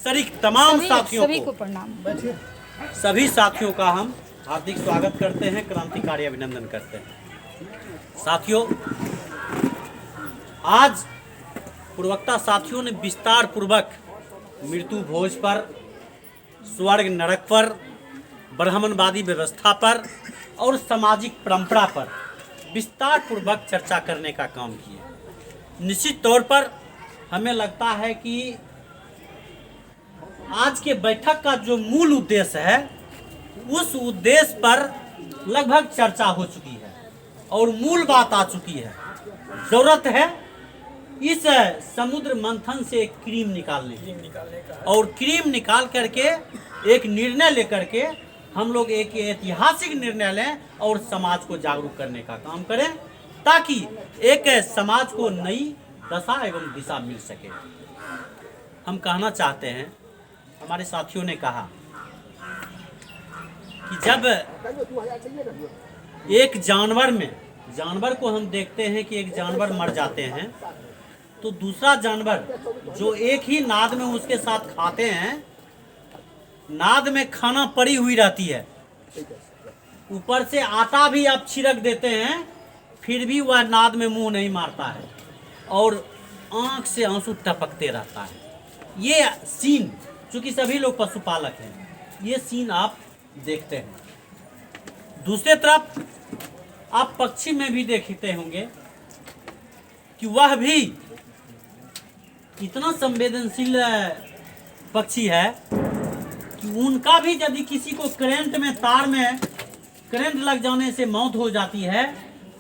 तमाम साथियों सभी को प्रणाम। सभी साथियों का हम हार्दिक स्वागत करते हैं, क्रांतिकारी अभिनंदन करते हैं। साथियों, आज पूर्वक्ता साथियों ने विस्तार पूर्वक मृत्यु भोज पर, स्वर्ग नरक पर, ब्राह्मणवादी व्यवस्था पर और सामाजिक परंपरा पर विस्तार पूर्वक चर्चा करने का काम किए। निश्चित तौर पर हमें लगता है कि आज के बैठक का जो मूल उद्देश्य है, उस उद्देश्य पर लगभग चर्चा हो चुकी है और मूल बात आ चुकी है। जरूरत है इस समुद्र मंथन से एक क्रीम निकालने की और क्रीम निकाल करके एक निर्णय लेकर के हम लोग एक ऐतिहासिक निर्णय लें और समाज को जागरूक करने का काम करें, ताकि एक समाज को नई दशा एवं दिशा मिल सके। हम कहना चाहते हैं, हमारे साथियों ने कहा कि जब एक जानवर को हम देखते हैं कि एक जानवर मर जाते हैं, तो दूसरा जानवर जो एक ही नाद में उसके साथ खाते हैं, नाद में खाना पड़ी हुई रहती है, ऊपर से आटा भी आप छिड़क देते हैं, फिर भी वह नाद में मुंह नहीं मारता है और आंख से आंसू टपकते रहता है। ये सीन, चूंकि सभी लोग पशुपालक हैं, ये सीन आप देखते हैं। दूसरे तरफ आप पक्षी में भी देखते होंगे कि वह भी इतना संवेदनशील पक्षी है कि उनका भी यदि किसी को करंट में, तार में करंट लग जाने से मौत हो जाती है,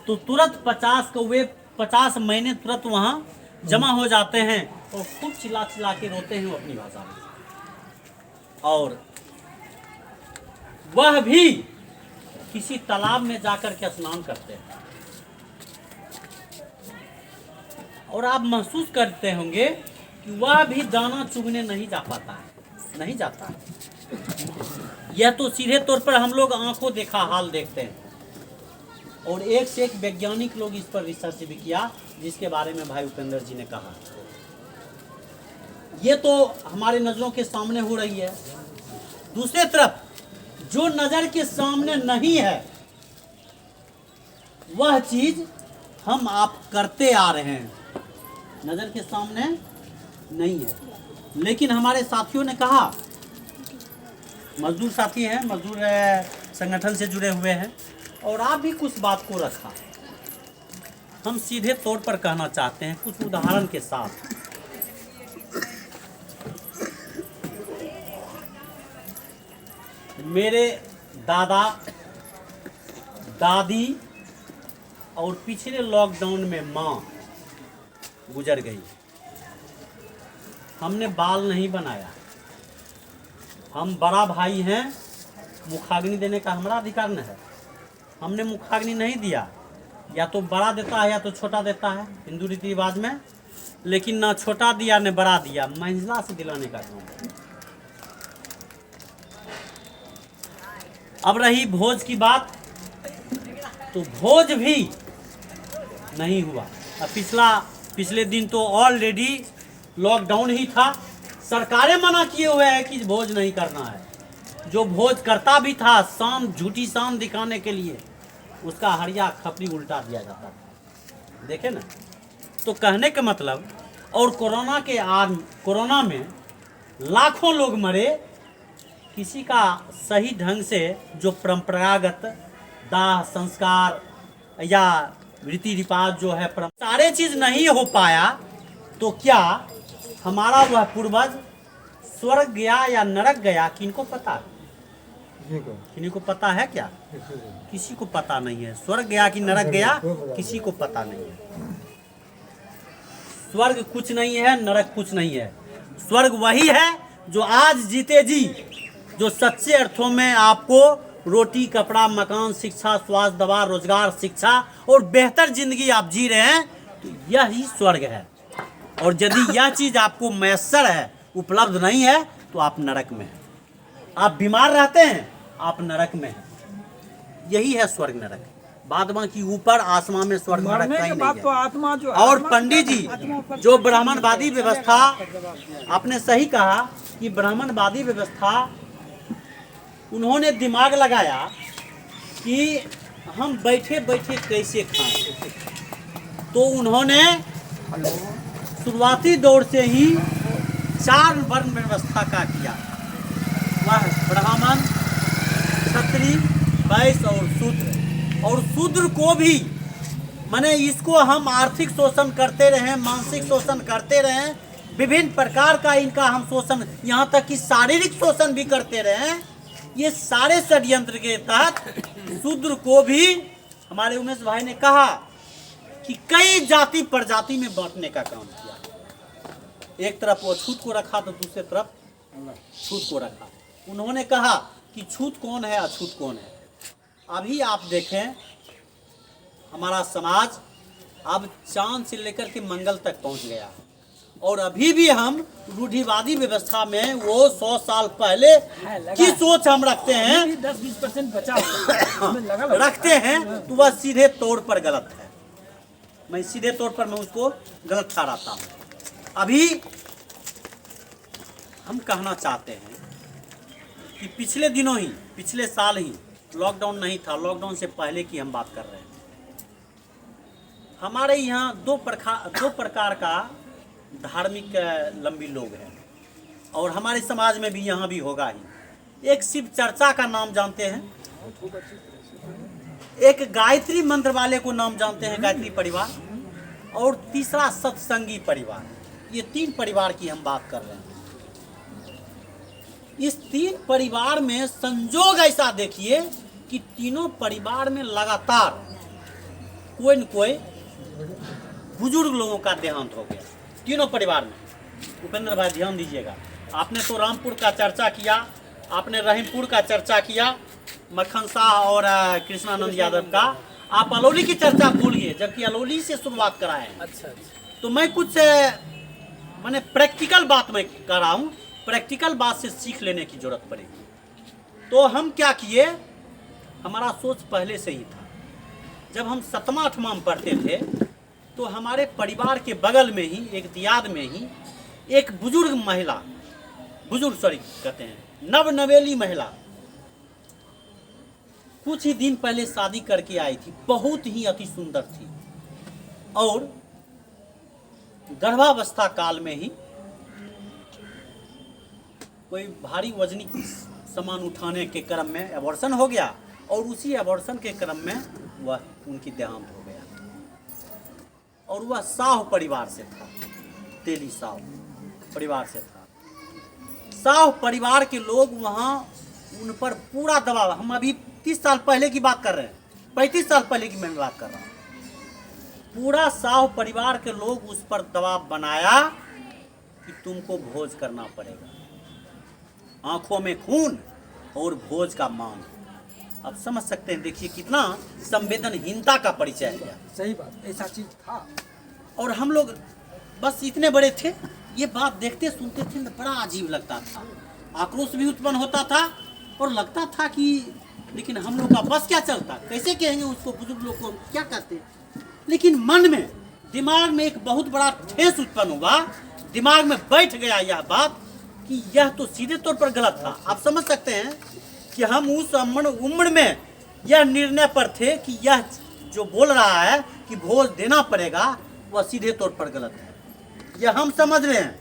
तो तुरंत 50 कौवे 50 महीने तुरंत वहाँ जमा हो जाते हैं और खूब चिल्ला चिल्ला के रोते हैं अपनी भाषा में। और वह भी किसी तालाब में जाकर के स्नान करते हैं और आप महसूस करते होंगे कि वह भी दाना चुगने नहीं जा पाता है, नहीं जाता है। यह तो सीधे तौर पर हम लोग आंखों देखा हाल देखते हैं और एक से एक वैज्ञानिक लोग इस पर रिसर्च भी किया, जिसके बारे में भाई उपेंद्र जी ने कहा। ये तो हमारे नजरों के सामने हो रही है। दूसरे तरफ जो नजर के सामने नहीं है, वह चीज हम आप करते आ रहे हैं। नजर के सामने नहीं है, लेकिन हमारे साथियों ने कहा, मजदूर साथी हैं, मजदूर संगठन से जुड़े हुए हैं, और आप भी कुछ बात को रखा। हम सीधे तौर पर कहना चाहते हैं कुछ उदाहरण के साथ। मेरे दादा दादी और पिछले लॉकडाउन में माँ गुजर गई। हमने बाल नहीं बनाया, हम बड़ा भाई हैं, मुखाग्नि देने का हमारा अधिकार न है। हमने मुखाग्नि नहीं दिया, या तो बड़ा देता है या तो छोटा देता है हिंदू रीति रिवाज में, लेकिन ना छोटा दिया न बड़ा दिया, महिला से दिलाने का काम। अब रही भोज की बात, तो भोज भी नहीं हुआ। अब पिछले दिन तो ऑलरेडी लॉकडाउन ही था, सरकारें मना किए हुए हैं कि भोज नहीं करना है। जो भोज करता भी था, शाम झूठी शाम दिखाने के लिए उसका हरिया खपरी उल्टा दिया जाता था। देखे ना, तो कहने का मतलब, और कोरोना में लाखों लोग मरे, किसी का सही ढंग से जो परंपरागत दाह संस्कार या रीति रिवाज जो है, सारे चीज नहीं हो पाया, तो क्या हमारा वह पूर्वज स्वर्ग गया या नरक गया, किनको पता है? किसी को पता है क्या? किसी को पता नहीं है। स्वर्ग गया कि नरक गया, किसी को पता नहीं है। स्वर्ग कुछ नहीं है, नरक कुछ नहीं है। स्वर्ग वही है जो आज जीते जी, जो सच्चे अर्थों में आपको रोटी, कपड़ा, मकान, शिक्षा, स्वास्थ्य, दवा, रोजगार, शिक्षा और बेहतर जिंदगी आप जी रहे हैं, तो यह ही स्वर्ग है। और यदि यह चीज आपको मैसर है, उपलब्ध नहीं है, तो आप नरक में हैं। आप बीमार रहते हैं, आप नरक में हैं। यही है स्वर्ग नरक। बाद बाकी ऊपर आसमान में स्वर्ग नरक मरने कहीं के नहीं बाद है। तो आत्मा जो और आत्मा- पंडित जी आत्मा ऊपर- जो ब्राह्मणवादी व्यवस्था, आपने सही कहा कि ब्राह्मणवादी व्यवस्था, उन्होंने दिमाग लगाया कि हम बैठे बैठे कैसे खाएं, तो उन्होंने शुरुआती दौर से ही 4 वर्ण व्यवस्था का किया। वह ब्राह्मण, क्षत्रिय, वैश्य और शूद्र। और शूद्र को भी, माने इसको हम आर्थिक शोषण करते रहे, मानसिक शोषण करते रहे, विभिन्न प्रकार का इनका हम शोषण, यहाँ तक कि शारीरिक शोषण भी करते रहे। ये सारे षड्यंत्र के तहत शूद्र को भी हमारे उमेश भाई ने कहा कि कई जाति प्रजाति में बांटने का काम किया। एक तरफ वो छूत को रखा तो दूसरे तरफ छूत को रखा। उन्होंने कहा कि छूत कौन है, अछूत कौन है। अभी आप देखें हमारा समाज अब चांद से लेकर के मंगल तक पहुंच गया, और अभी भी हम रूढ़िवादी व्यवस्था में वो 100 साल पहले की सोच हम रखते हैं, 10-20% बचा हुआ रखते हैं, तो वह सीधे तौर पर गलत है। मैं सीधे तौर पर मैं उसको गलत ठहराता हूँ। अभी हम कहना चाहते हैं कि पिछले दिनों ही, पिछले साल ही लॉकडाउन नहीं था, लॉकडाउन से पहले की हम बात कर रहे हैं। हमारे यहाँ दो प्रकार का धार्मिक लंबी लोग हैं, और हमारे समाज में भी यहाँ भी होगा ही। एक शिव चर्चा का नाम जानते हैं, एक गायत्री मंत्र वाले को नाम जानते हैं, गायत्री परिवार, और तीसरा सत्संगी परिवार। ये 3 परिवार की हम बात कर रहे हैं। इस 3 परिवार में संजोग ऐसा देखिए कि तीनों परिवार में लगातार कोई न कोई बुजुर्ग लोगों का देहांत हो गया, तीनों परिवार में। उपेंद्र भाई ध्यान दीजिएगा, आपने तो रामपुर का चर्चा किया, आपने रहीमपुर का चर्चा किया, मक्खन शाह और कृष्णानंद यादव का, आप अलौली की चर्चा भूल गए, जबकि अलौली से शुरुआत कराए हैं। अच्छा। तो मैं कुछ माने प्रैक्टिकल बात मैं कर रहा हूँ, प्रैक्टिकल बात से सीख लेने की जरूरत पड़ेगी। तो हम क्या किए, हमारा सोच पहले से ही था। जब हम 7वां 8वां में पढ़ते थे तो हमारे परिवार के बगल में ही, एक दियाद में ही, एक कहते हैं नवेली महिला कुछ ही दिन पहले शादी करके आई थी। बहुत ही अति सुंदर थी, और गर्भावस्था काल में ही कोई भारी वजनी सामान उठाने के क्रम में अबॉर्शन हो गया, और उसी अबॉर्शन के क्रम में वह उनकी देहांत हो गया। और वह साह परिवार से था, तेली साह परिवार से था। साह परिवार के लोग वहाँ उन पर पूरा दबाव, हम अभी 30 साल पहले की बात कर रहे हैं, 35 साल पहले की मैं बात कर रहा हूँ। पूरा साह परिवार के लोग उस पर दबाव बनाया कि तुमको भोज करना पड़ेगा, आंखों में खून और भोज का मांग। आप समझ सकते हैं, देखिए कितना संवेदनहीनता का परिचय है। सही बात, ऐसा चीज था। और हम लोग बस इतने बड़े थे, ये बात देखते सुनते थे तो बड़ा अजीब लगता था, आक्रोश भी उत्पन्न होता था, और लगता था कि लेकिन हम लोग का बस क्या चलता, कैसे कहेंगे उसको, बुजुर्ग लोग को क्या कहते। लेकिन मन में, दिमाग में एक बहुत बड़ा ठेस उत्पन्न हुआ, दिमाग में बैठ गया यह बात कि यह तो सीधे तौर पर गलत था। आप समझ सकते हैं कि हम उस उम्र में यह निर्णय पर थे कि यह जो बोल रहा है कि भोज देना पड़ेगा, वह सीधे तौर पर गलत है। यह हम समझ रहे हैं,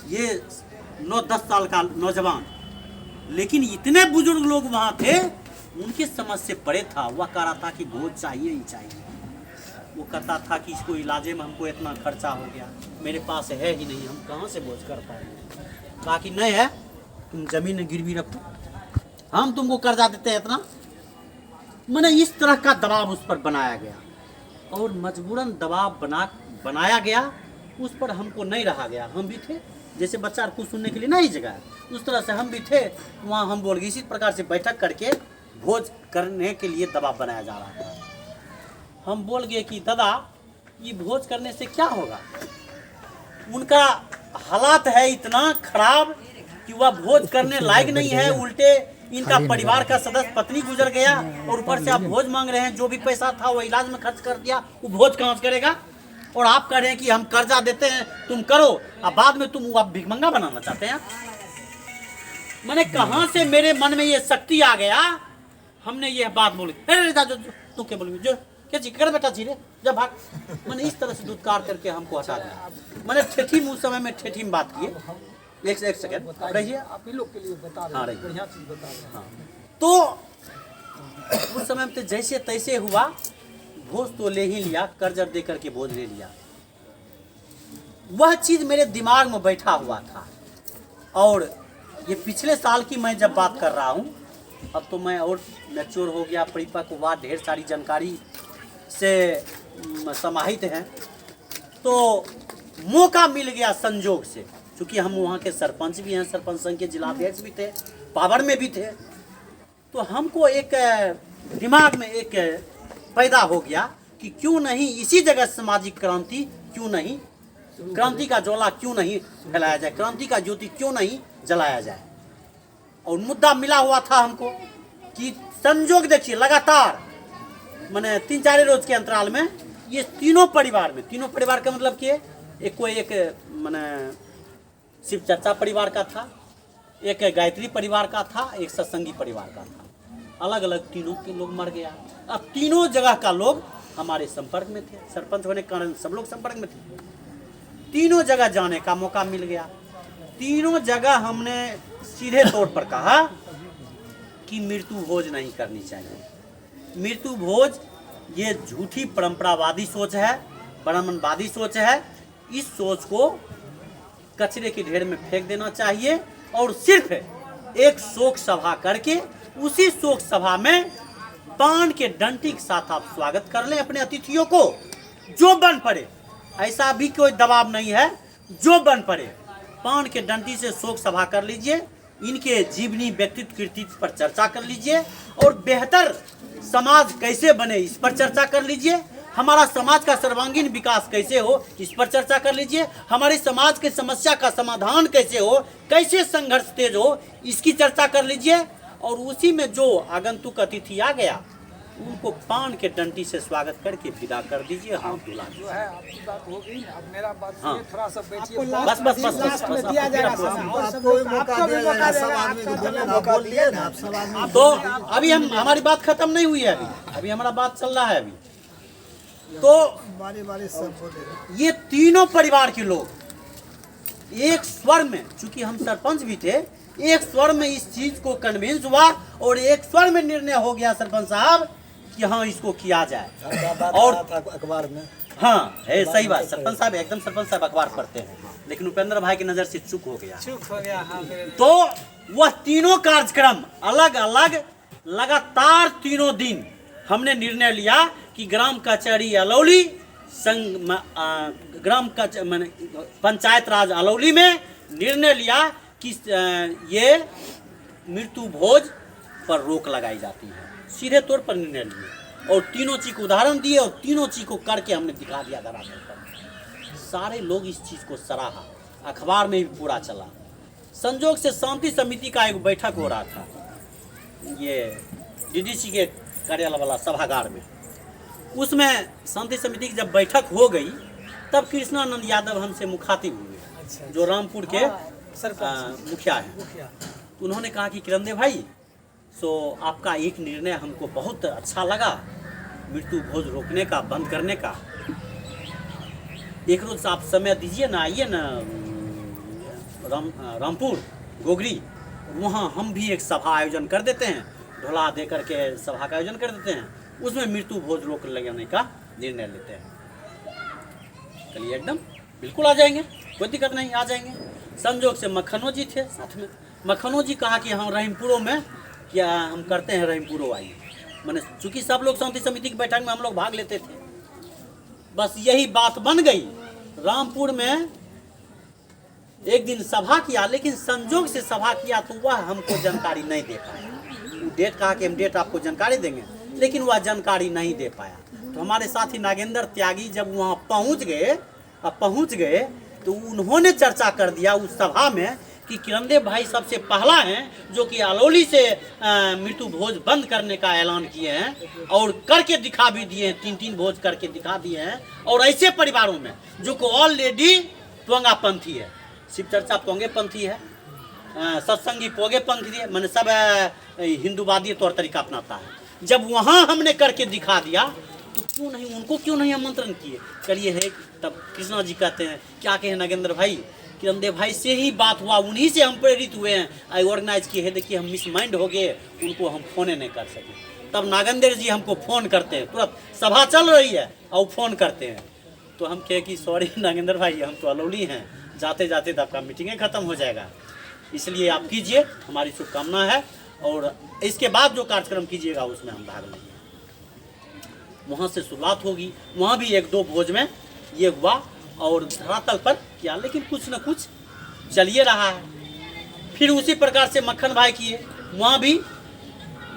ये 9-10 साल का नौजवान, लेकिन इतने बुजुर्ग लोग वहाँ थे, उनके समझ से परे था। वह कह रहा था कि भोज चाहिए ही चाहिए। वो कहता था कि इसको इलाजे में हमको इतना खर्चा हो गया, मेरे पास है ही नहीं, हम कहाँ से भोज कर पाएंगे। कहा कि नहीं है, तुम जमीन गिरवी रखो, हम तुमको कर्जा देते हैं इतना। मैंने इस तरह का दबाव उस पर बनाया गया, और मजबूरन दबाव बनाया गया, उस पर हमको नहीं रहा गया। हम भी थे, जैसे बच्चा कुछ सुनने के लिए नहीं जगह है, उस तरह से हम भी थे वहाँ। हम बोल गए, इसी प्रकार से बैठक करके भोज करने के लिए दबाव बनाया जा रहा था। हम बोल गए कि दादा, ये भोज करने से क्या होगा, उनका हालात है इतना खराब कि वह भोज करने लायक नहीं है, उल्टे इनका परिवार का सदस्य पत्नी गुजर गया और ऊपर से आप भोज मांग रहे हैं। जो भी पैसा था वो इलाज में खर्च कर दिया, वो भोज कहाँ से करेगा? और आप कह रहे हैं कि हम कर्जा देते हैं, तुम करो, अब बाद में तुम आप भिखमंगा बनाना चाहते हैं। मैंने कहाँ से मेरे मन में ये शक्ति आ गया, हमने ये बात बोली। अरे तू क्या बोलोगे? जो क्या जी कर बेटा, जीरे जब भाग। मैंने इस तरह से दुत्कार करके हमको हटा दिया। मैंने ठेठी में उस समय में ठेठी में बात की। एक सेकंड रहिए, आप ही लोग के लिए बता रहे हाँ, हैं, रहिए। बढ़िया चीज बता रहे हैं। हाँ। तो उस समय में तो जैसे तैसे हुआ, भोज तो ले ही लिया, कर्ज दे करके भोज ले लिया। वह चीज मेरे दिमाग में बैठा हुआ था। और ये पिछले साल की मैं जब बात कर रहा हूँ, अब तो मैं और मैच्योर हो गया, परिपक्व हुआ, ढेर सारी जानकारी से समाहित हैं। तो मौका मिल गया संजोग से, क्योंकि हम वहाँ के सरपंच भी हैं, सरपंच संघ के जिलाध्यक्ष भी थे, पावर में भी थे। तो हमको एक दिमाग में एक पैदा हो गया कि क्यों नहीं इसी जगह सामाजिक क्रांति, क्यों नहीं क्रांति का ज्वाला क्यों नहीं फैलाया जाए, क्रांति का ज्योति क्यों नहीं जलाया जाए। और मुद्दा मिला हुआ था हमको कि संजोग देखिए, लगातार मैंने 3-4 रोज के अंतराल में ये तीनों परिवार का मतलब कि एक कोई एक मैंने शिव चर्चा परिवार का था, एक गायत्री परिवार का था, एक सत्संगी परिवार का था। अलग अलग तीनों के लोग मर गया। अब तीनों जगह का लोग हमारे संपर्क में थे, सरपंच होने के कारण सब लोग संपर्क में थे। तीनों जगह जाने का मौका मिल गया। तीनों जगह हमने सीधे तौर पर कहा कि मृत्यु भोज नहीं करनी चाहिए। मृत्यु भोज ये झूठी परंपरावादी सोच है, ब्राह्मणवादी सोच है। इस सोच को कचरे के ढेर में फेंक देना चाहिए और सिर्फ एक शोक सभा करके उसी शोक सभा में पान के डंटी के साथ आप स्वागत कर लें अपने अतिथियों को, जो बन पड़े। ऐसा भी कोई दबाव नहीं है, जो बन पड़े पान के डंटी से शोक सभा कर लीजिए, इनके जीवनी व्यक्तित्व कृतित्व पर चर्चा कर लीजिए और बेहतर समाज कैसे बने इस पर चर्चा कर लीजिए। हमारा समाज का सर्वांगीण विकास कैसे हो इस पर चर्चा कर लीजिए। हमारे समाज के समस्या का समाधान कैसे हो, कैसे संघर्ष तेज हो, इसकी चर्चा कर लीजिए। और उसी में जो आगंतुक अतिथि आ गया उनको पान के डंटी से स्वागत करके विदा कर दीजिए। हाँ दुला जो है आपकी बात हो गई ना, अब मेरा बात हाँ। सुनिए, थोड़ा सा बैठिए। बस बस बस बस बस दिया जाएगा समय, और सब लोग आपको भी मौका देगा, आपका बोलिए ना, आप सब आदमी। तो अभी हम हमारी बात खत्म नहीं हुई है, अभी हमारा बात चल रहा है। अभी तो बारी सब बोले। ये तीनों परिवार के लोग एक स्वर में, चूंकि हम सरपंच भी थे, एक स्वर में इस चीज को कन्विंस हुआ और एक स्वर में निर्णय हो गया सरपंच साहब कि हाँ इसको किया जाए। और अखबार में हाँ है, सही बात, सरपंच साहब एकदम, सरपंच साहब अखबार पढ़ते हैं, लेकिन उपेंद्र भाई की नजर से चूक हो गया। हाँ। तो वह तीनों कार्यक्रम अलग अलग लगातार तीनों दिन हमने निर्णय लिया कि ग्राम कचहरी अलौली संघ पंचायत राज अलौली में निर्णय लिया कि ये मृत्यु भोज पर रोक लगाई जाती है। सीधे तौर पर निर्णय लिए और तीनों चीज को उदाहरण दिए और तीनों चीज को करके हमने दिखा दिया धरातल पर। सारे लोग इस चीज को सराहा, अखबार में भी पूरा चला। संजोग से शांति समिति का एक बैठक हो रहा था ये डीडीसी के कार्यालय वाला सभागार में। उसमें शांति समिति की जब बैठक हो गई तब कृष्णानंद यादव हमसे मुखातिब हुए, जो रामपुर के मुखिया हैं। तो उन्होंने कहा कि किरण देव भाई, सो आपका एक निर्णय हमको बहुत अच्छा लगा, मृत्यु भोज रोकने का, बंद करने का। एक रोज आप समय दीजिए ना, आइए ना रामपुर गोगरी, वहाँ हम भी एक सभा आयोजन कर देते हैं, ढोला दे करके सभा का आयोजन कर देते हैं, उसमें मृत्यु भोज रोक लगाने का निर्णय लेते हैं। चलिए एकदम बिल्कुल आ जाएंगे, कोई दिक्कत नहीं, आ जाएंगे। संजोग से मखनो जी थे साथ में। मखनो जी कहा कि हम रहीमपुरों में क्या हम करते हैं, रहीमपुरों आइए। मैंने चूँकि सब लोग शांति समिति की बैठक में हम लोग भाग लेते थे, बस यही बात बन गई। रामपुर में एक दिन सभा किया, लेकिन संजोग से सभा किया तो वह हमको जानकारी नहीं दे पाया। वो डेट कहा कि हम डेट आपको जानकारी देंगे, लेकिन वह जानकारी नहीं दे पाया। तो हमारे साथी नागेंद्र त्यागी जब वहाँ पहुँच गए तो उन्होंने चर्चा कर दिया उस सभा में कि किरणदेव भाई सबसे पहला हैं जो कि अलौली से मृत्यु भोज बंद करने का ऐलान किए हैं और करके दिखा भी दिए हैं, 3-3 भोज करके दिखा दिए हैं। और ऐसे परिवारों में जो को ऑलरेडी पोंगापंथी है, शिव चर्चा पोंगेपंथी है, सत्संगी पोंगेपंथी है, मैंने सब हिंदूवादी तौर तरीका अपनाता है। जब वहाँ हमने करके दिखा दिया तो क्यों नहीं, उनको क्यों नहीं आमंत्रण किए? करिए है। तब कृष्णा जी कहते हैं, क्या कहे नागेंद्र भाई, किरणदेव भाई से ही बात हुआ, उन्हीं से हम प्रेरित हुए हैं, आई ऑर्गेनाइज किए हैं। देखिए हम मिस माइंड हो गए, उनको हम फोन नहीं कर सके। तब नागेंद्र जी हमको फ़ोन करते हैं, तुरंत सभा चल रही है और फ़ोन करते हैं। तो हम कहे कि सॉरी नागेंद्र भाई, हम तो अलौली हैं, जाते जाते तो आपका मीटिंग ख़त्म हो जाएगा, इसलिए आप कीजिए, हमारी शुभकामना है। और इसके बाद जो कार्यक्रम कीजिएगा उसमें हम भाग लेंगे। वहाँ से शुरुआत होगी। वहाँ भी 1-2 भोज में ये हुआ और धरातल पर किया, लेकिन कुछ न कुछ चलिए रहा है। फिर उसी प्रकार से मक्खन भाई किए, वहाँ भी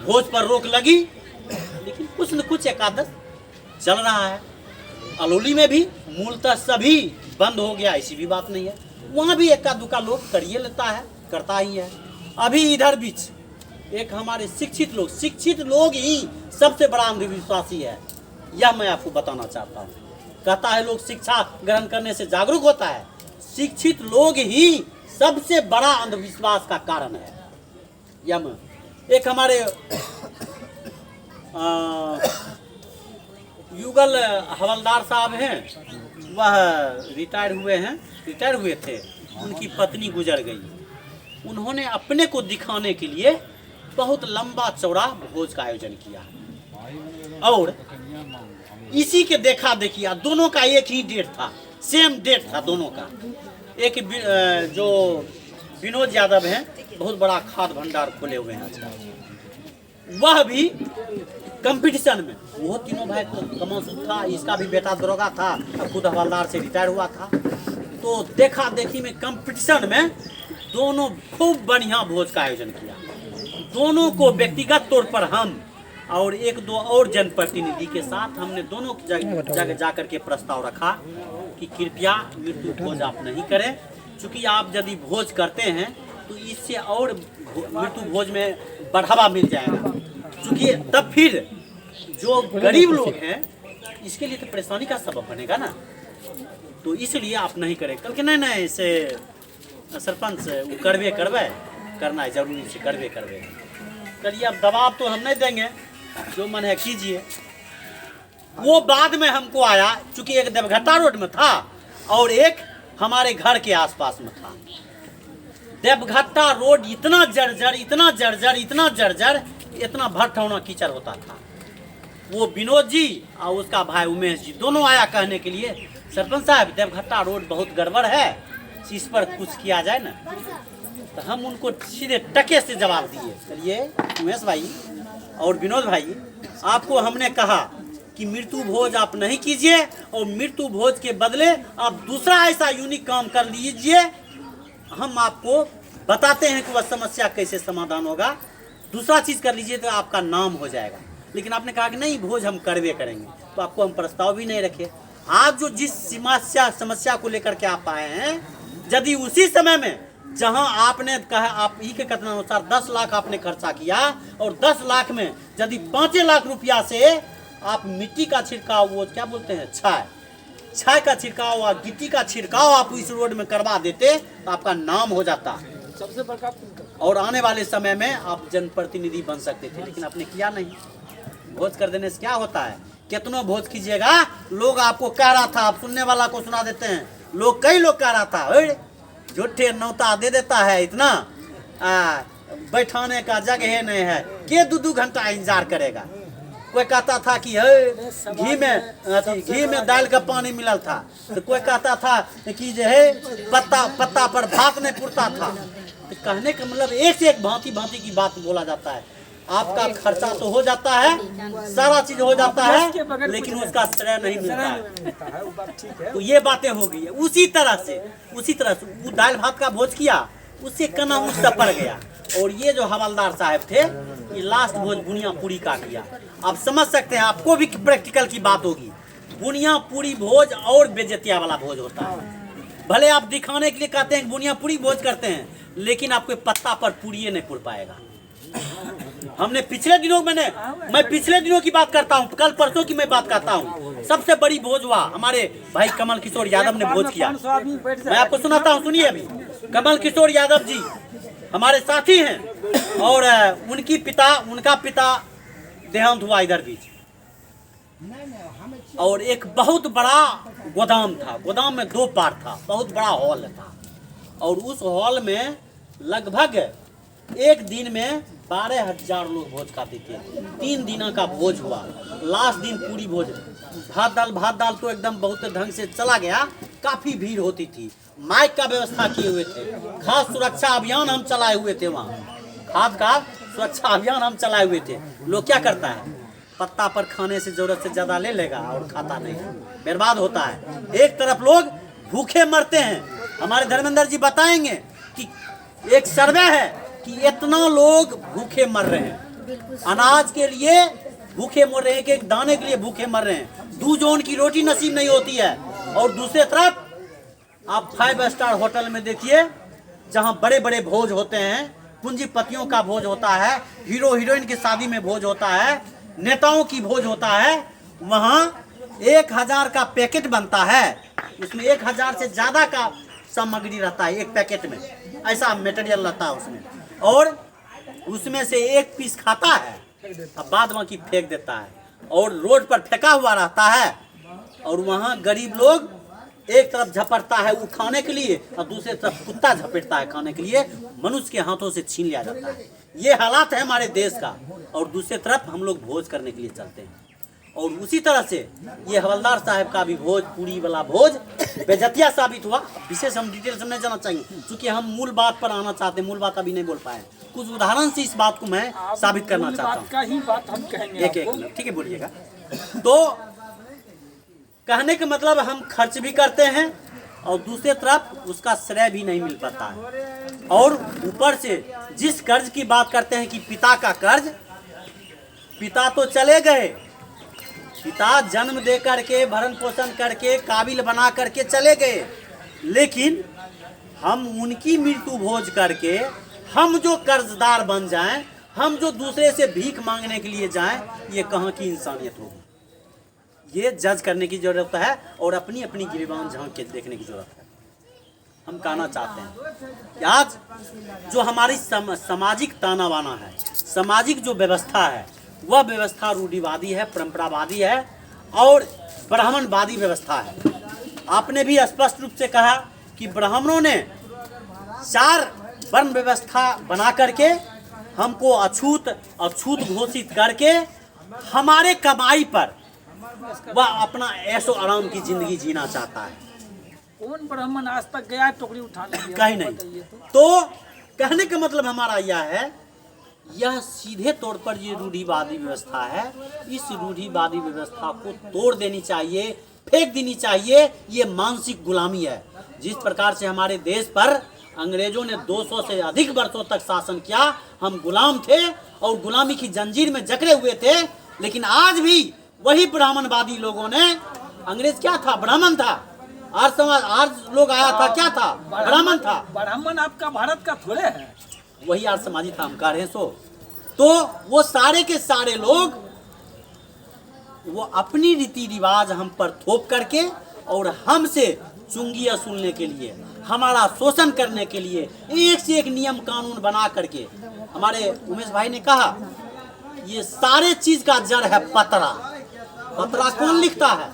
भोज पर रोक लगी, लेकिन कुछ न कुछ एकादश चल रहा है। अलौली में भी मूलतः सभी बंद हो गया, ऐसी भी बात नहीं है। वहाँ भी एका दुका लोग करिए लेता है, करता ही है। अभी इधर बीच एक हमारे शिक्षित लोग ही सबसे बड़ा अंधविश्वासी है, यह मैं आपको बताना चाहता हूँ। कहता है लोग शिक्षा ग्रहण करने से जागरूक होता है, शिक्षित लोग ही सबसे बड़ा अंधविश्वास का कारण है। यह मैं एक हमारे युगल हवलदार साहब हैं, वह रिटायर हुए थे, उनकी पत्नी गुजर गई। उन्होंने अपने को दिखाने के लिए बहुत लंबा चौड़ा भोज का आयोजन किया और इसी के देखा देखिए दोनों का एक ही डेट था, सेम डेट था दोनों का। एक जो विनोद यादव हैं, बहुत बड़ा खाद भंडार खोले हुए हैं आजकल, वह भी कंपटीशन में, वो तीनों भाई कमौसम था, इसका भी बेटा दरोगा था, खुद हवलदार से रिटायर हुआ था। तो देखा देखी में कंपटीशन में दोनों खूब बढ़िया भोज का आयोजन किया। दोनों को व्यक्तिगत तौर पर हम और 1-2 और जनप्रतिनिधि के साथ हमने दोनों जगह जाकर के प्रस्ताव रखा कि कृपया मृत्यु भोज आप नहीं करें, क्योंकि आप यदि भोज करते हैं तो इससे और मृत्यु भोज में बढ़ावा मिल जाएगा, क्योंकि तब फिर जो गरीब लोग हैं इसके लिए तो परेशानी का सबब बनेगा ना। तो इसलिए आप नहीं करें। कल के नहीं इसे सरपंच वो करवे करना है, जरूरी से करवे करिए। अब दबाव तो हम नहीं देंगे, जो मन है कीजिए। वो बाद में हमको आया, चूंकि एक देवघट्टा रोड में था और एक हमारे घर के आसपास में था। देवघट्टा रोड इतना जर्जर, इतना भरठौना कीचड़ होता था। वो विनोद जी और उसका भाई उमेश जी दोनों आया कहने के लिए, सरपंच साहब देवघट्टा रोड बहुत गड़बड़ है, इस पर कुछ किया जाए ना। तो हम उनको सीधे टके से जवाब दिए, चलिए उमेश भाई और विनोद भाई, आपको हमने कहा कि मृत्यु भोज आप नहीं कीजिए और मृत्यु भोज के बदले आप दूसरा ऐसा यूनिक काम कर लीजिए, हम आपको बताते हैं कि वह समस्या कैसे समाधान होगा। दूसरा चीज़ कर लीजिए तो आपका नाम हो जाएगा। लेकिन आपने कहा कि नहीं भोज हम करवे करेंगे, तो आपको हम प्रस्ताव भी नहीं रखे। आज जो जिस समस्या को लेकर के आप आए हैं, यदि उसी समय में जहां आपने कहा, आप ही के कथन अनुसार 10 लाख आपने खर्चा किया और 10 लाख में यदि 5 लाख रुपया से आप मिट्टी का छिड़काव, वो क्या बोलते हैं, छाय का छिड़काव और गिट्टी का छिड़काव आप इस रोड में करवा देते तो आपका नाम हो जाता सबसे बड़ा, और आने वाले समय में आप जनप्रतिनिधि बन सकते थे। लेकिन आपने किया नहीं। भोज कर देने से क्या होता है, कितना भोज कीजिएगा, लोग आपको कह रहा था, आप सुनने वाला को सुना देते हैं, कई लोग कह रहा था झूठे नौता दे देता है, इतना बैठाने का जगह नहीं है, के 2-2 घंटा इंतजार करेगा। कोई कहता था कि घी में दाल का पानी मिलल था, तो कोई कहता था कि जो है पत्ता पर भात नहीं पुरता था। तो कहने का मतलब एक से एक भांति की बात बोला जाता है। आपका खर्चा तो हो जाता है, सारा चीज हो जाता है, लेकिन उसका श्रेय नहीं मिलता है। तो ये बातें हो गई है। उसी तरह से वो दाल भात का भोज किया, उससे कना उसका पड़ गया। और ये जो हवलदार साहब थे, ये लास्ट भोज बुनिया पूरी का किया। आप समझ सकते हैं, आपको भी प्रैक्टिकल की बात होगी। बुनिया पूरी भोज और बेजतिया वाला भोज होता है। भले आप दिखाने के लिए कहते हैं बुनिया पूरी भोज करते हैं, लेकिन आपके पत्ता पर पूरी नहीं पुर पाएगा। हमने पिछले दिनों मैं पिछले दिनों की बात करता हूँ, कल परसों की मैं बात करता हूँ। सबसे बड़ी भोज हुआ, हमारे भाई कमल किशोर यादव ने भोज किया। मैं आपको सुनाता हूँ, सुनिए। अभी कमल किशोर यादव जी हमारे साथी हैं और उनका पिता देहांत हुआ इधर बीच। और एक बहुत बड़ा गोदाम था, गोदाम में 2 पार्ट था, बहुत बड़ा हॉल था। और उस हॉल में लगभग एक दिन में 12,000 लोग भोज खाते थे। 3 दिनों का भोज हुआ। लास्ट दिन पूरी भोज, भात दाल तो एकदम बहुत ढंग से चला गया। काफी भीड़ होती थी, माइक का व्यवस्था किए हुए थे, खास सुरक्षा अभियान हम चलाए हुए थे। वहाँ खाद का सुरक्षा अभियान हम चलाए हुए थे। लोग क्या करता है, पत्ता पर खाने से जरूरत से ज्यादा ले लेगा और खाता नहीं, बर्बाद होता है। एक तरफ लोग भूखे मरते हैं। हमारे धर्मेंद्र जी बताएंगे कि एक सर्वे है कि इतना लोग भूखे मर रहे हैं, अनाज के लिए भूखे मर रहे हैं, एक दाने के लिए भूखे मर रहे हैं। 2 जोन की रोटी नसीब नहीं होती है। और दूसरे तरफ आप 5 स्टार होटल में देखिए, जहां बड़े बड़े भोज होते हैं, पूंजीपतियों का भोज होता है, हीरो हीरोइन की शादी में भोज होता है, नेताओं की भोज होता है। वहां 1000 का पैकेट बनता है, उसमें 1000 से ज्यादा का सामग्री रहता है एक पैकेट में, ऐसा मटेरियल रहता है उसमें। और उसमें से 1 पीस खाता है, अब बाद बाकी फेंक देता है, और रोड पर फेंका हुआ रहता है। और वहाँ गरीब लोग एक तरफ झपटता है वो खाने के लिए, और दूसरी तरफ कुत्ता झपटता है खाने के लिए, मनुष्य के हाथों से छीन लिया जाता है। ये हालात है हमारे देश का। और दूसरी तरफ हम लोग भोज करने के लिए चलते हैं। और उसी तरह से ये हवलदार साहब का भी भोज, पूरी वाला भोज बेजतिया साबित हुआ। विशेष हम डिटेल से नहीं जाना चाहिए, क्योंकि हम मूल बात पर आना चाहते हैं, मूल बात अभी नहीं बोल पाए। कुछ उदाहरण से इस बात को मैं साबित करना चाहता हूँ। का ही बात हम कहेंगे एक ठीक है, बोलिएगा। तो कहने का मतलब हम खर्च भी करते हैं और दूसरी तरफ उसका श्रेय भी नहीं मिल पाता है। और ऊपर से जिस कर्ज की बात करते हैं कि पिता का कर्ज, पिता तो चले गए, पिता जन्म दे करके भरण पोषण करके काबिल बना करके चले गए, लेकिन हम उनकी मृत्यु भोज करके हम जो कर्जदार बन जाएं, हम जो दूसरे से भीख मांगने के लिए जाएं, ये कहाँ की इंसानियत होगी? ये जज करने की जरूरत है और अपनी अपनी गिरबान झांक के देखने की जरूरत है। हम कहना चाहते हैं कि आज जो हमारी सामाजिक ताना बाना है, सामाजिक जो व्यवस्था है, वह व्यवस्था रूढ़िवादी है, परंपरावादी है और ब्राह्मणवादी व्यवस्था है। आपने भी स्पष्ट रूप से कहा कि ब्राह्मणों ने 4 वर्ण व्यवस्था बना करके हमको अछूत घोषित करके हमारे कमाई पर वह अपना ऐशो आराम की जिंदगी जीना चाहता है। कौन ब्राह्मण आज तक गया है टोकरी उठाने? कहीं नहीं। तो कहने का मतलब हमारा यह है, यह सीधे तौर पर ये रूढ़िवादी व्यवस्था है। इस रूढ़िवादी व्यवस्था को तोड़ देनी चाहिए, फेंक देनी चाहिए। ये मानसिक गुलामी है। जिस प्रकार से हमारे देश पर अंग्रेजों ने 200 से अधिक वर्षों तक शासन किया, हम गुलाम थे और गुलामी की जंजीर में जकड़े हुए थे। लेकिन आज भी वही ब्राह्मणवादी लोगों ने, अंग्रेज क्या था? ब्राह्मण था। आज समाज, आज लोग आया था, क्या था? ब्राह्मण था। ब्राह्मण आपका भारत का थोड़े है, वही आर्य समाजी था, हम कह रहे हैं। तो वो सारे के सारे लोग वो अपनी रीति रिवाज हम पर थोप करके और हमसे चुंगी वसूलने के लिए, हमारा शोषण करने के लिए एक से एक नियम कानून बना करके, हमारे उमेश भाई ने कहा ये सारे चीज का जड़ है पतरा। पतरा कौन लिखता है?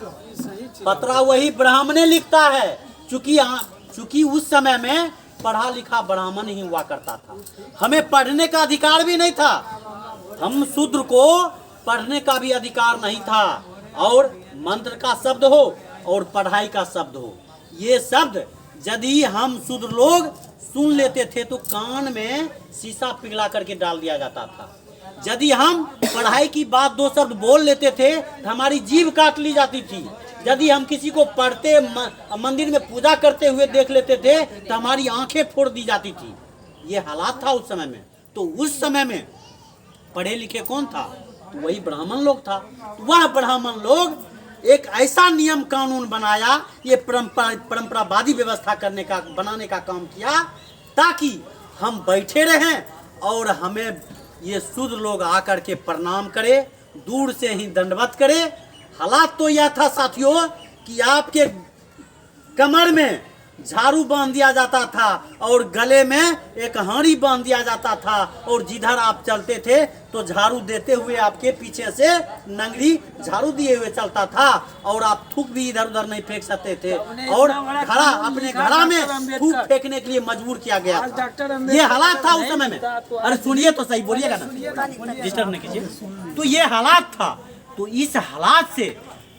पतरा वही ब्राह्मणे लिखता है। चूंकि उस समय में पढ़ा लिखा ब्राह्मण ही हुआ करता था, हमें पढ़ने का अधिकार भी नहीं था। हम शूद्र को पढ़ने का भी अधिकार नहीं था। और मंत्र का शब्द हो और पढ़ाई का शब्द हो, ये शब्द यदि हम शूद्र लोग सुन लेते थे तो कान में शीशा पिघला करके डाल दिया जाता था। यदि हम पढ़ाई की बात 2 शब्द बोल लेते थे तो हमारी जीभ काट ली जाती थी। यदि हम किसी को पढ़ते मंदिर में पूजा करते हुए देख लेते थे तो हमारी आंखें फोड़ दी जाती थी। ये हालात था उस समय में। तो उस समय में पढ़े लिखे कौन था? तो वही ब्राह्मण लोग था। तो वह ब्राह्मण लोग एक ऐसा नियम कानून बनाया, ये परंपरावादी व्यवस्था बनाने का काम किया, ताकि हम बैठे रहें और हमें ये शुद्ध लोग आकर के प्रणाम करे, दूर से ही दंडवत करे। हालात तो यह था साथियों कि आपके कमर में झाड़ू बांध दिया जाता था और गले में एक हांडी बांध दिया जाता था, और जिधर आप चलते थे तो झाड़ू देते हुए आपके पीछे से नंगरी झाड़ू दिए हुए चलता था, और आप थूक भी इधर उधर नहीं फेंक सकते थे, और घड़ा अपने घड़ा में थूक फेंकने के लिए मजबूर किया गया था। ये हालात था उस समय में। अरे सुनिए तो सही, बोलिएगा ना, डिस्टर्ब नहीं कीजिए। तो ये हालात था। तो इस हालात से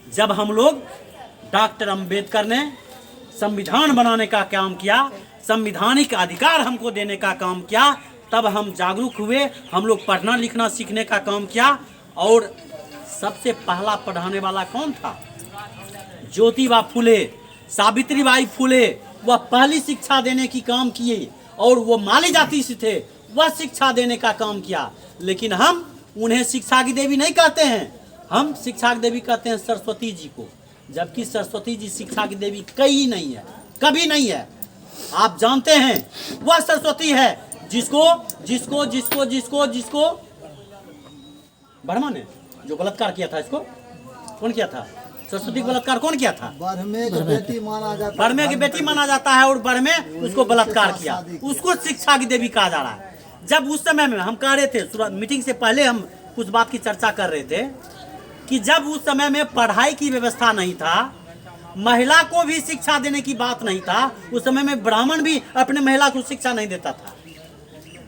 जब हम लोग डॉक्टर अंबेडकर ने संविधान बनाने का काम किया, संवैधानिक अधिकार हमको देने का काम किया, तब हम जागरूक हुए। हम लोग पढ़ना लिखना सीखने का काम किया। और सबसे पहला पढ़ाने वाला कौन था? ज्योतिबा फुले, सावित्रीबाई फुले। वह पहली शिक्षा देने की काम किए, और वो माली जाति से थे, वह शिक्षा देने का काम किया। लेकिन हम उन्हें शिक्षा की देवी नहीं कहते हैं, हम शिक्षा की देवी कहते हैं सरस्वती जी को, जबकि सरस्वती जी शिक्षा की देवी कहीं नहीं है, कभी नहीं है। आप जानते हैं वह सरस्वती है जिसको जिसको जिसको जिसको जिसको बर्मा ने जो बलात्कार किया था, इसको कौन किया था? सरस्वती का बलात्कार कौन किया था? बर्मे की बेटी माना जाता है। बर्मे की बेटी माना जाता है, और बर्मे उसको बलात्कार किया, उसको शिक्षा की देवी कहा जा रहा है। जब उस समय में हम कह रहे थे, मीटिंग से पहले हम कुछ बात की चर्चा कर रहे थे कि जब उस समय में पढ़ाई की व्यवस्था नहीं था, महिला को भी शिक्षा देने की बात नहीं था, उस समय में ब्राह्मण भी अपने महिला को शिक्षा नहीं देता था।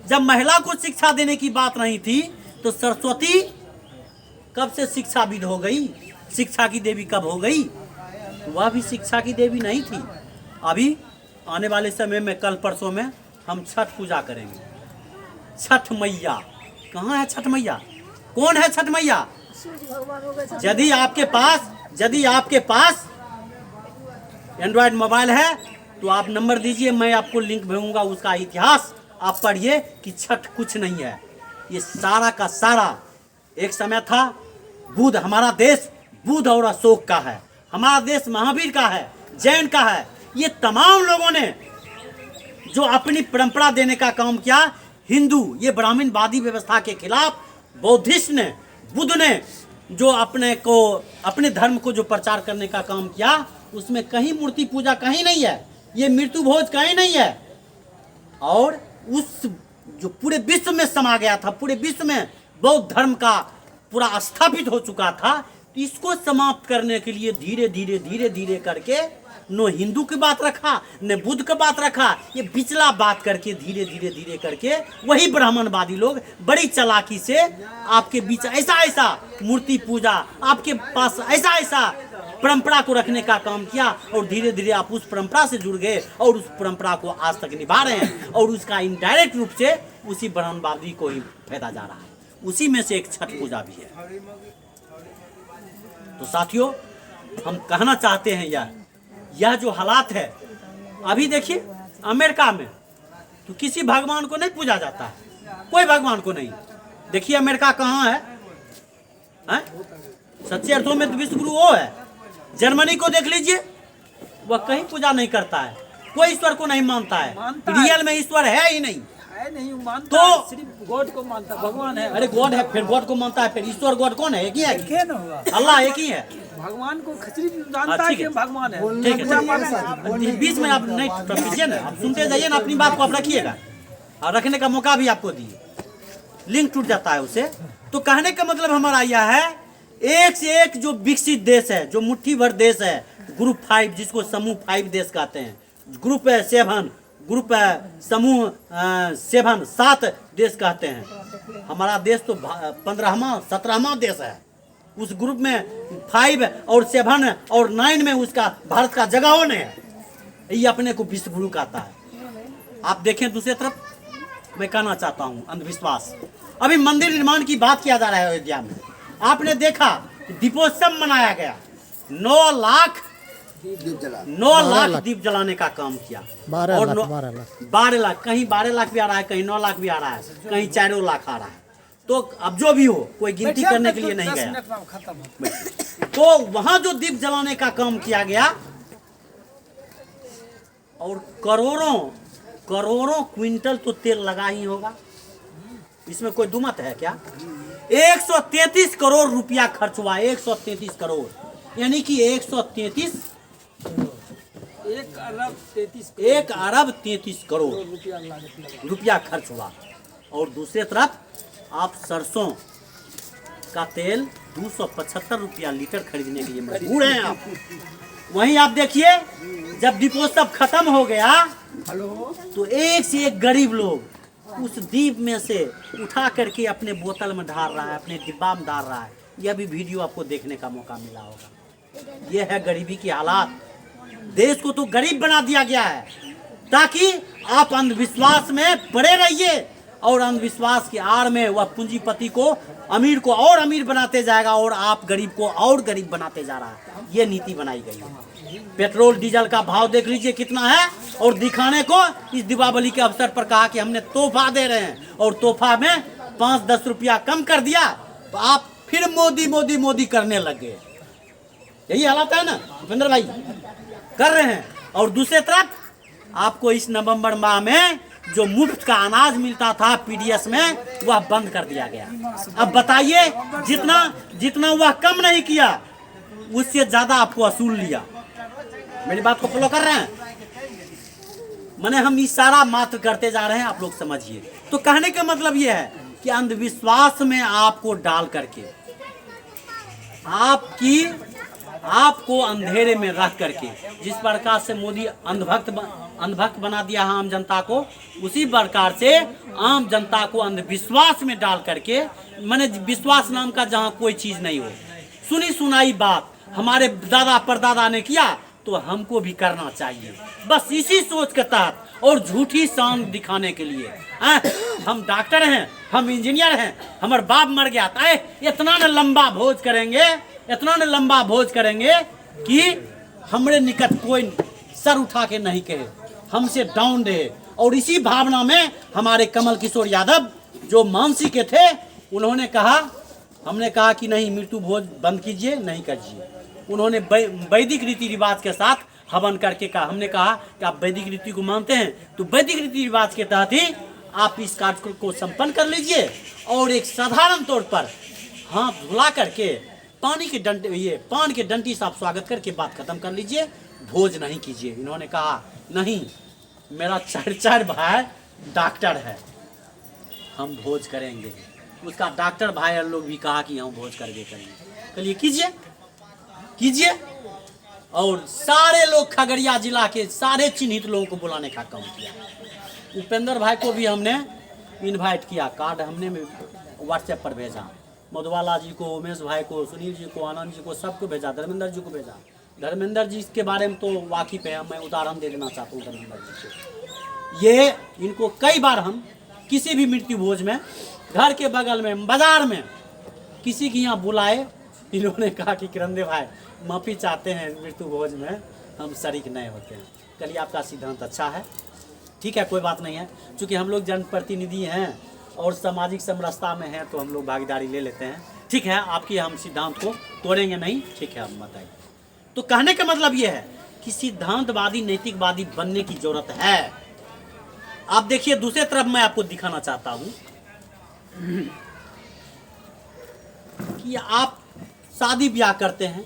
जब महिला को शिक्षा देने की बात नहीं थी, तो सरस्वती कब से शिक्षाविद हो गई? शिक्षा की देवी कब हो गई? वह भी शिक्षा की देवी नहीं थी। अभी आने वाले समय में, कल परसों में हम छठ पूजा करेंगे। छठ मैया कहाँ है? छठ मैया कौन है? छठ मैया यदि आपके पास एंड्रॉयड मोबाइल है तो आप नंबर दीजिए, मैं आपको लिंक भेजूंगा। उसका इतिहास आप पढ़िए कि छठ कुछ नहीं है। ये सारा का सारा एक समय था। बुद्ध, हमारा देश बुद्ध और अशोक का है, हमारा देश महावीर का है, जैन का है। ये तमाम लोगों ने जो अपनी परंपरा देने का काम किया, हिंदू ये ब्राह्मणवादी व्यवस्था के खिलाफ, बौद्धिस्ट ने, बुद्ध ने जो अपने धर्म को जो प्रचार करने का काम किया, उसमें कहीं मूर्ति पूजा कहीं नहीं है, ये मृत्यु भोज कहीं नहीं है। और उस जो पूरे विश्व में समा गया था, पूरे विश्व में बौद्ध धर्म का पूरा स्थापित हो चुका था, तो इसको समाप्त करने के लिए धीरे धीरे धीरे धीरे करके न हिंदू की बात रखा, न बुद्ध की बात रखा, ये बिचला बात करके धीरे धीरे धीरे करके वही ब्राह्मणवादी लोग बड़ी चालाकी से आपके बीच ऐसा मूर्ति पूजा, आपके पास ऐसा परंपरा को रखने का काम किया, और धीरे धीरे आप उस परंपरा से जुड़ गए और उस परंपरा को आज तक निभा रहे हैं, और उसका इनडायरेक्ट रूप से उसी ब्राह्मणवादी को ही फायदा जा रहा है। उसी में से एक छठ पूजा भी है। तो साथियों, हम कहना चाहते हैं यह जो हालात है, अभी देखिए अमेरिका में तो किसी भगवान को नहीं पूजा जाता है, कोई भगवान को नहीं। देखिए अमेरिका कहाँ है? सच्चे अर्थों में तो विश्व गुरु वो है। जर्मनी को देख लीजिए, वह कहीं पूजा नहीं करता है, कोई ईश्वर को नहीं मानता है, रियल में ईश्वर है ही नहीं। नहीं मानता, तो सिर्फ गॉड को मानता, भगवान है। अरे गॉड है, फिर गॉड को मानता है, फिर ईश्वर गॉड कौन है? एक ही है, अल्लाह एक ही है। भगवान को सिर्फ जानता है कि भगवान है। ठीक है, बीच में आप नहीं कीजिए ना, आप सुनते जाइए ना, अपनी बात को आप रखिएगा, और रखने का मौका भी आपको दिए, लिंक टूट जाता है उससे। तो कहने का मतलब हमारा यह है, एक से एक जो विकसित देश है, जो मुट्ठी भर देश है, ग्रुप 5 जिसको समूह 5 देश कहते हैं, ग्रुप 7 ग्रुप समूह 7 देश कहते हैं। हमारा देश तो 15वां 17वां देश है। उस ग्रुप में 5 और 7 और 9 में उसका भारत का जगह होने है। ये अपने को विश्व गुरु कहता है। आप देखें दूसरी तरफ, मैं कहना चाहता हूँ अंधविश्वास। अभी मंदिर निर्माण की बात किया जा रहा है अयोध्या में। आपने देखा दीपोत्सव मनाया गया, 9 लाख दीप जलाने का काम किया। 12 लाख, कहीं 12 लाख भी आ रहा है, कहीं 9 लाख भी आ रहा है, कहीं 4 लाख आ रहा है। तो अब जो भी हो, कोई गिनती करने के लिए नहीं गया। तो वहां जो दीप जलाने का काम किया गया और करोड़ों करोड़ों क्विंटल तो तेल लगा ही होगा, इसमें कोई दुमत है क्या? 133 करोड़ रुपया खर्च हुआ, 133 करोड़, यानी कि 133 1 अरब 33 करोड़ रुपया खर्च हुआ। और दूसरी तरफ आप सरसों का तेल 275 रुपया लीटर खरीदने के लिए मजबूर हैं आप। वहीं आप देखिए जब दीपोत्सव खत्म हो गया तो एक से एक गरीब लोग उस दीप में से उठा करके अपने बोतल में डाल रहा है, अपने डिब्बा में डाल रहा है। यह भी वीडियो आपको देखने का मौका मिला होगा। यह है गरीबी की हालात। देश को तो गरीब बना दिया गया है ताकि आप अंधविश्वास में पड़े रहिए और अंधविश्वास की आड़ में वह पूंजीपति को अमीर को और अमीर बनाते जाएगा और आप गरीब को और गरीब बनाते जा रहा है। ये नीति बनाई गई है। पेट्रोल डीजल का भाव देख लीजिए कितना है और दिखाने को इस दीपावली के अवसर पर कहा कि हमने तोहफा दे रहे हैं और तोहफा में 5-10 रुपया कम कर दिया तो आप फिर मोदी मोदी मोदी करने लग गए। यही हालत है ना भूपेंद्र भाई, कर रहे हैं। और दूसरे तरफ आपको इस नवंबर माह में जो मुफ्त का अनाज मिलता था पीडीएस में वह बंद कर दिया गया। अब बताइए जितना जितना वह कम नहीं किया उससे ज्यादा आपको वसूल लिया। मेरी बात को फॉलो कर रहे हैं? माने हम इशारा मात्र करते जा रहे हैं, आप लोग समझिए। तो कहने का मतलब यह है कि अंधविश्वास में आपको डाल करके आपको अंधेरे में रख करके जिस प्रकार से मोदी अंधभक्त बना दिया है आम जनता को, उसी प्रकार से आम जनता को अंधविश्वास में डाल करके, माने विश्वास नाम का जहाँ कोई चीज नहीं हो, सुनी सुनाई बात हमारे दादा परदादा ने किया तो हमको भी करना चाहिए, बस इसी सोच के तहत और झूठी शान दिखाने के लिए। हम डॉक्टर हैं, हम इंजीनियर हैं, हमारे बाप मर गया था, इतना न लंबा भोज करेंगे, इतना न लंबा भोज करेंगे कि हमारे निकट कोई सर उठा के नहीं कहे, हमसे डाउन रहे। और इसी भावना में हमारे कमल किशोर यादव जो मानसी के थे, उन्होंने कहा, हमने कहा कि नहीं मृत्यु भोज बंद कीजिए, नहीं कीजिए। उन्होंने वैदिक रीति रिवाज के साथ हवन करके कहा, हमने कहा कि आप वैदिक रीति को मानते हैं तो वैदिक रीति रिवाज के तहत ही आप इस कार्य को संपन्न कर लीजिए और एक साधारण तौर पर हाथ धुला करके पान के डंटी से आप स्वागत करके बात खत्म कर लीजिए, भोज नहीं कीजिए। इन्होंने कहा नहीं, मेरा 4 भाई डॉक्टर है, हम भोज करेंगे। उसका डॉक्टर भाई लोग भी कहा कि हम भोज करके करेंगे। चलिए कीजिए। और सारे लोग खगड़िया जिला के सारे चिन्हित लोगों को बुलाने का काम किया। उपेंद्र भाई को भी हमने इनवाइट किया, कार्ड हमने व्हाट्सएप पर भेजा, मधुबाला जी को, उमेश भाई को, सुनील जी को, आनंद जी को, सबको भेजा, धर्मेंद्र जी को भेजा। धर्मेंद्र जी के बारे में तो वाकिफ है, मैं उदाहरण दे देना चाहता हूँ धर्मेंद्र जी को। ये इनको कई बार हम किसी भी मृत्यु भोज में, घर के बगल में, बाजार में किसी के यहाँ बुलाए, इन्होंने कहा कि किरंदे भाई माफ़ी चाहते हैं, मृत्यु भोज में हम शरीक नहीं होते हैं। चलिए आपका सिद्धांत अच्छा है, ठीक है, कोई बात नहीं है। चूँकि हम लोग जनप्रतिनिधि हैं और सामाजिक समरसता में हैं तो हम लोग भागीदारी ले लेते हैं, ठीक है। आपकी हम सिद्धांत को तोड़ेंगे नहीं, ठीक है, हम बताइए। तो कहने का मतलब ये है कि सिद्धांतवादी नैतिकवादी बनने की जरूरत है। आप देखिए दूसरे तरफ मैं आपको दिखाना चाहता हूं कि आप शादी ब्याह करते हैं,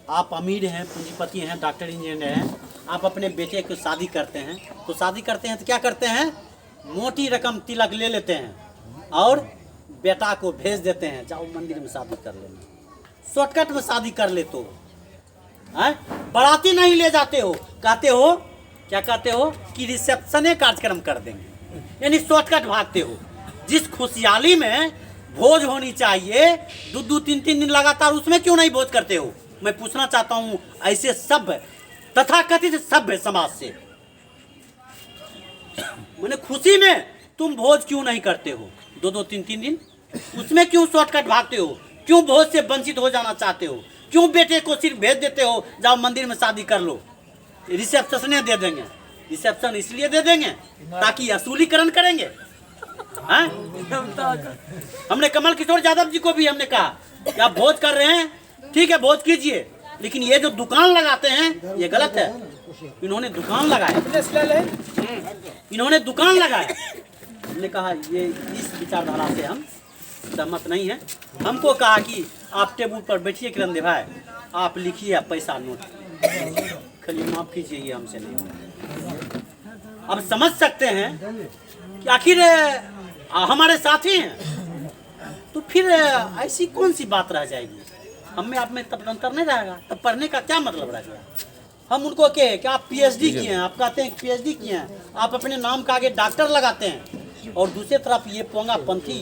आप अमीर हैं, पूंजीपति हैं, डॉक्टर इंजीनियर हैं, आप अपने बेटे की शादी करते हैं तो क्या करते हैं, मोटी रकम तिलक ले लेते हैं और बेटा को भेज देते हैं, जाओ मंदिर में शादी कर लेना, शॉर्टकट में शादी कर ले तो बाराती नहीं ले जाते हो, क्या कहते हो कि रिसेप्शने कार्यक्रम कर देंगे, यानी शॉर्टकट भागते हो। जिस खुशहाली में भोज होनी चाहिए 2-3 दिन लगातार, उसमें क्यों नहीं भोज करते हो? मैं पूछना चाहता हूं ऐसे सभ्य तथाकथित सभ्य समाज से, मैंने खुशी में तुम भोज क्यों नहीं करते हो 2-3 दिन? उसमें क्यों शॉर्टकट भागते हो? क्यों भोज से वंचित हो जाना चाहते हो? क्यों बेटे को सिर्फ भेज देते हो, जाओ मंदिर में शादी कर लो, रिसेप्शन दे देंगे। रिसेप्शन इसलिए दे देंगे ताकि असूलीकरण करेंगे। हमने कमल किशोर यादव जी को भी हमने कहा कि आप भोज कर रहे हैं ठीक है भोज कीजिए, लेकिन ये जो दुकान लगाते हैं ये गलत है। इन्होंने दुकान लगाया, इन्होंने दुकान लगाया। हमने कहा ये इस विचारधारा से हम सहमत नहीं है। हमको कहा कि आप टेबल पर बैठिए किरण भाई, आप लिखिए आप पैसा नोट, खाली माफ कीजिए ये हमसे नहीं होगा। अब समझ सकते हैं कि आखिर हमारे साथी हैं, तो फिर ऐसी कौन सी बात रह जाएगी, हमें आप में तब अंतर नहीं रहेगा, तब पढ़ने का क्या मतलब रह गया। हम उनको कहे कि आप पीएचडी किए हैं, आप कहते हैं पीएचडी किए हैं, आप अपने नाम का आगे डॉक्टर लगाते हैं, और दूसरी तरफ ये पोंगा पंथी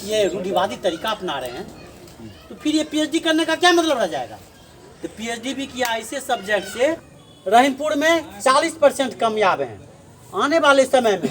ये रूढ़िवादी तरीका अपना रहे हैं, तो फिर ये पीएचडी करने का क्या मतलब रह जाएगा। तो पीएचडी भी किया ऐसे सब्जेक्ट से रहीमपुर में 40% कामयाब हैं। आने वाले समय में